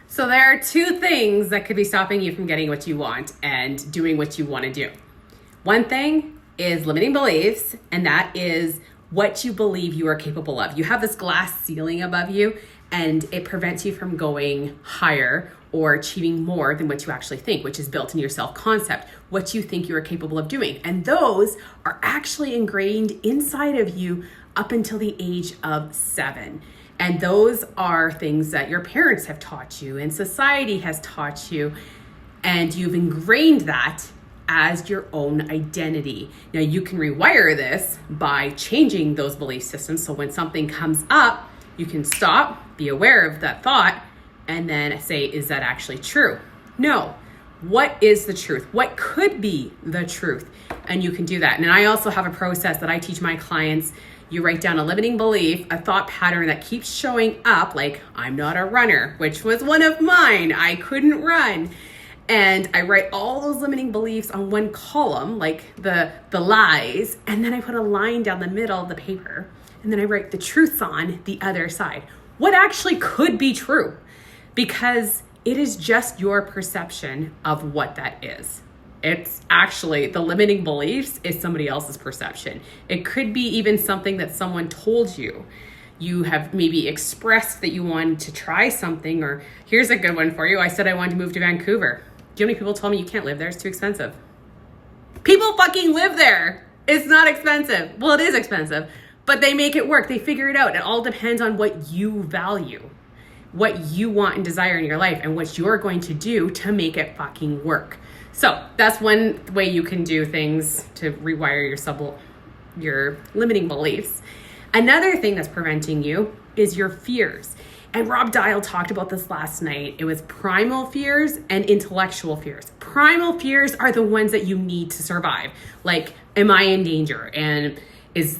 So there are two things that could be stopping you from getting what you want and doing what you want to do. One thing is limiting beliefs, and that is what you believe you are capable of. You have this glass ceiling above you, and it prevents you from going higher or achieving more than what you actually think, which is built in your self-concept, what you think you are capable of doing. And those are actually ingrained inside of you up until the age of 7. And those are things that your parents have taught you and society has taught you, and you've ingrained that as your own identity. Now you can rewire this by changing those belief systems. So when something comes up, you can stop, be aware of that thought, and then say, is that actually true? No. What is the truth? What could be the truth? And you can do that. And I also have a process that I teach my clients. You write down a limiting belief, a thought pattern that keeps showing up, like I'm not a runner, which was one of mine. I couldn't run. And I write all those limiting beliefs on one column, like the lies, and then I put a line down the middle of the paper, and then I write the truths on the other side. What actually could be true? Because it is just your perception of what that is. It's actually, the limiting beliefs is somebody else's perception. It could be even something that someone told you. You have maybe expressed that you wanted to try something, or here's a good one for you. I said I wanted to move to Vancouver. Do you know how many people told me you can't live there? It's too expensive. People fucking live there. It's not expensive. Well, it is expensive, but they make it work. They figure it out. It all depends on what you value, what you want and desire in your life, and what you're going to do to make it fucking work. So that's one way you can do things to rewire your limiting beliefs. Another thing that's preventing you is your fears. And Rob Dial talked about this last night. It was primal fears and intellectual fears. Primal fears are the ones that you need to survive. Like, am I in danger? And it's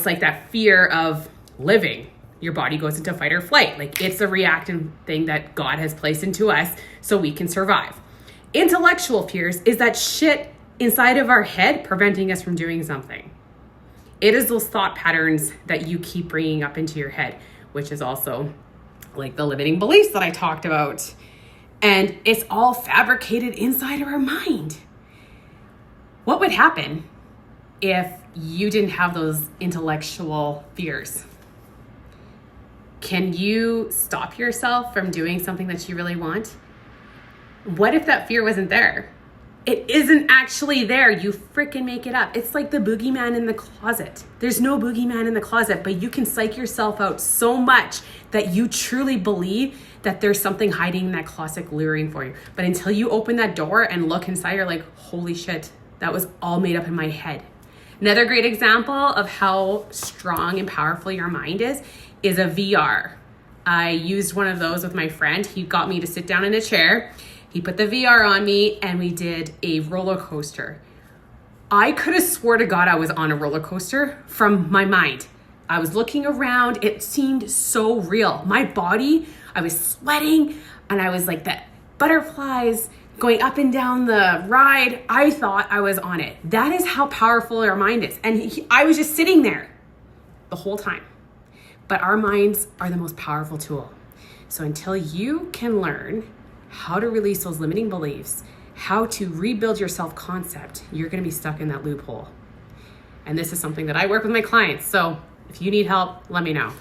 like that fear of living. Your body goes into fight or flight. Like, it's a reactive thing that God has placed into us so we can survive. Intellectual fears is that shit inside of our head preventing us from doing something. It is those thought patterns that you keep bringing up into your head, which is also like the limiting beliefs that I talked about. And it's all fabricated inside of our mind. What would happen if you didn't have those intellectual fears? Can you stop yourself from doing something that you really want? What if that fear wasn't there? It isn't actually there. You freaking make it up. It's like the boogeyman in the closet. There's no boogeyman in the closet, but you can psych yourself out so much that you truly believe that there's something hiding in that closet luring for you. But until you open that door and look inside, you're like, holy shit, that was all made up in my head. Another great example of how strong and powerful your mind is a VR. I used one of those with my friend. He got me to sit down in a chair. He put the VR on me and we did a roller coaster. I could have swore to God I was on a roller coaster from my mind. I was looking around. It seemed so real. My body, I was sweating and I was like the butterflies going up and down the ride. I thought I was on it. That is how powerful our mind is. And I was just sitting there the whole time. But our minds are the most powerful tool. So until you can learn how to release those limiting beliefs, how to rebuild your self-concept, you're going to be stuck in that loophole. And this is something that I work with my clients. So if you need help, let me know.